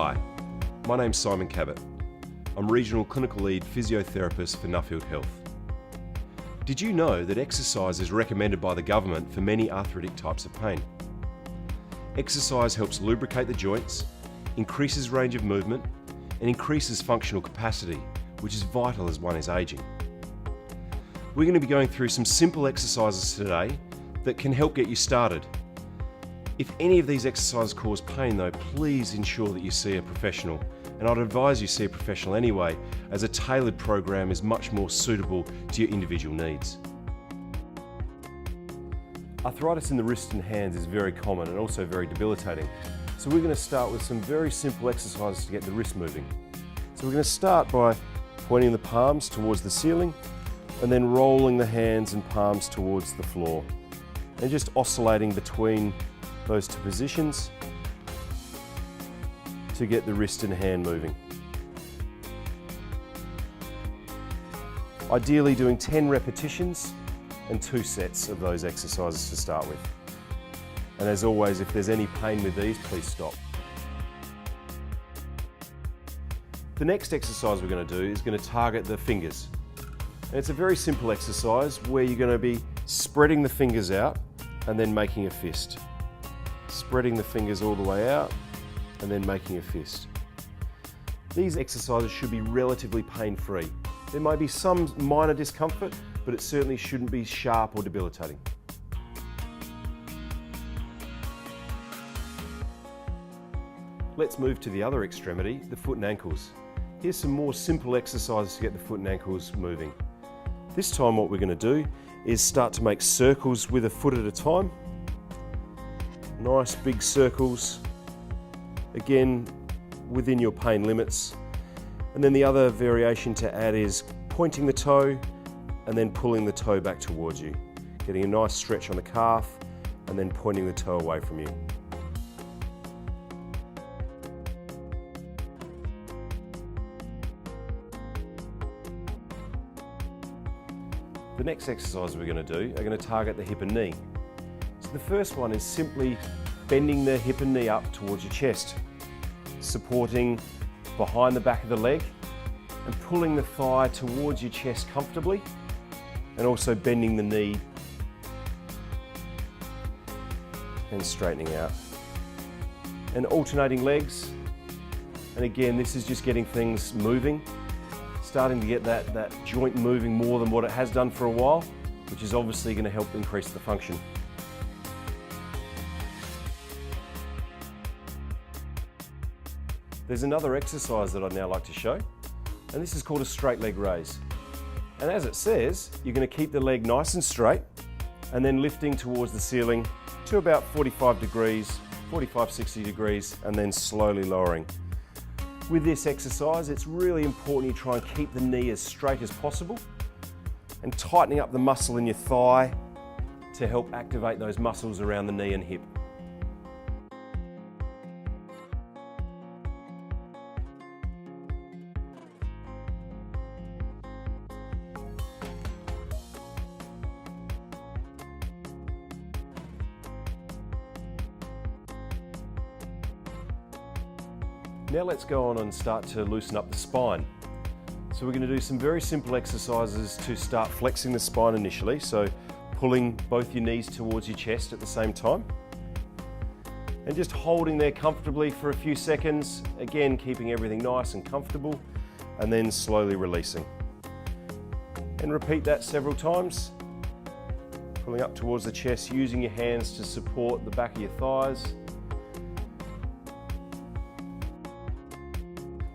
Hi, my name's Simon Cabot. I'm Regional Clinical Lead Physiotherapist for Nuffield Health. Did you know that exercise is recommended by the government for many arthritic types of pain? Exercise helps lubricate the joints, increases range of movement, and increases functional capacity, which is vital as one is aging. We're going to be going through some simple exercises today that can help get you started. If any of these exercises cause pain though, please ensure that you see a professional. And I'd advise you see a professional anyway, as a tailored program is much more suitable to your individual needs. Arthritis in the wrists and hands is very common and also very debilitating. So we're going to start with some very simple exercises to get the wrist moving. So we're going to start by pointing the palms towards the ceiling and then rolling the hands and palms towards the floor. And just oscillating between those two positions to get the wrist and hand moving. Ideally doing 10 repetitions and 2 sets of those exercises to start with. And as always, if there's any pain with these, please stop. The next exercise we're going to do is going to target the fingers. And it's a very simple exercise where you're going to be spreading the fingers out and then making a fist. Spreading the fingers all the way out and then making a fist. These exercises should be relatively pain-free. There may be some minor discomfort, but it certainly shouldn't be sharp or debilitating. Let's move to the other extremity, the foot and ankles. Here's some more simple exercises to get the foot and ankles moving. This time what we're going to do is start to make circles with a foot at a time. Nice big circles, again within your pain limits. And then the other variation to add is pointing the toe and then pulling the toe back towards you. Getting a nice stretch on the calf and then pointing the toe away from you. The next exercise we're going to do are going to target the hip and knee. So the first one is simply bending the hip and knee up towards your chest, supporting behind the back of the leg and pulling the thigh towards your chest comfortably, and also bending the knee and straightening out. And alternating legs, and again this is just getting things moving, starting to get that joint moving more than what it has done for a while, which is obviously going to help increase the function. There's another exercise that I'd now like to show, and this is called a straight leg raise. And as it says, you're going to keep the leg nice and straight and then lifting towards the ceiling to about 45 degrees, 45-60 degrees, and then slowly lowering. With this exercise, it's really important you try and keep the knee as straight as possible and tightening up the muscle in your thigh to help activate those muscles around the knee and hip. Now let's go on and start to loosen up the spine. So we're going to do some very simple exercises to start flexing the spine initially. So pulling both your knees towards your chest at the same time. And just holding there comfortably for a few seconds. Again, keeping everything nice and comfortable, and then slowly releasing. And repeat that several times. Pulling up towards the chest, using your hands to support the back of your thighs.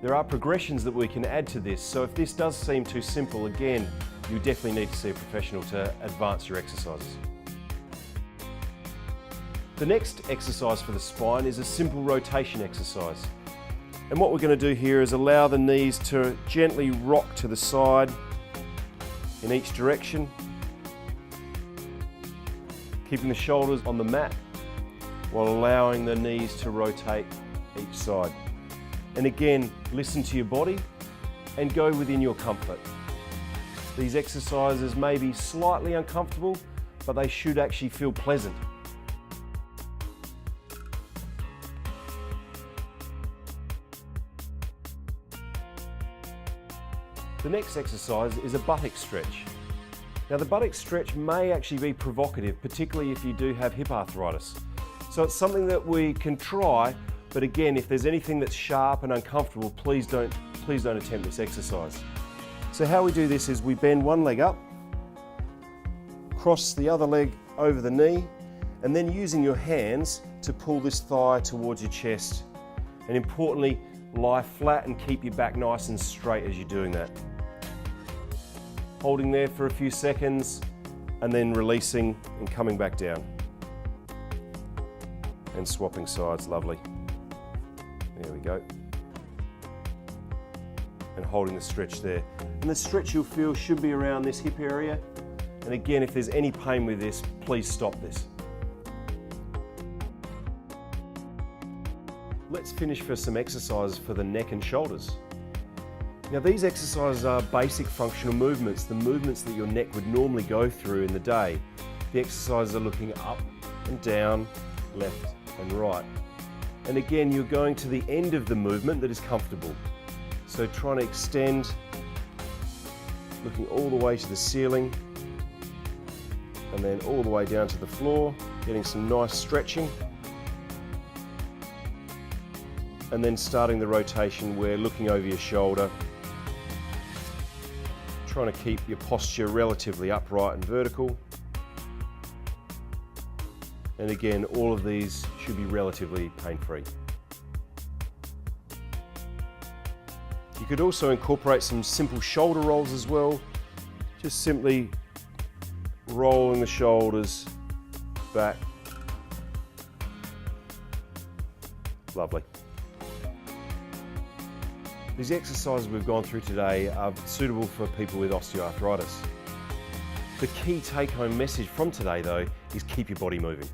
There are progressions that we can add to this, so if this does seem too simple, again, you definitely need to see a professional to advance your exercises. The next exercise for the spine is a simple rotation exercise. And what we're going to do here is allow the knees to gently rock to the side in each direction, keeping the shoulders on the mat while allowing the knees to rotate each side. And again, listen to your body and go within your comfort. These exercises may be slightly uncomfortable, but they should actually feel pleasant. The next exercise is a buttock stretch. Now the buttock stretch may actually be provocative, particularly if you do have hip arthritis. So it's something that we can try, but again, if there's anything that's sharp and uncomfortable, please don't attempt this exercise. So how we do this is we bend one leg up, cross the other leg over the knee, and then using your hands to pull this thigh towards your chest. And importantly, lie flat and keep your back nice and straight as you're doing that. Holding there for a few seconds and then releasing and coming back down. And swapping sides, lovely. There we go. And holding the stretch there. And the stretch you'll feel should be around this hip area. And again, if there's any pain with this, please stop this. Let's finish for some exercises for the neck and shoulders. Now these exercises are basic functional movements, the movements that your neck would normally go through in the day. The exercises are looking up and down, left and right. And again, you're going to the end of the movement that is comfortable. So trying to extend, looking all the way to the ceiling, and then all the way down to the floor, getting some nice stretching. And then starting the rotation where looking over your shoulder, trying to keep your posture relatively upright and vertical. And again, all of these should be relatively pain-free. You could also incorporate some simple shoulder rolls as well, just simply rolling the shoulders back. Lovely. These exercises we've gone through today are suitable for people with osteoarthritis. The key take-home message from today though is keep your body moving.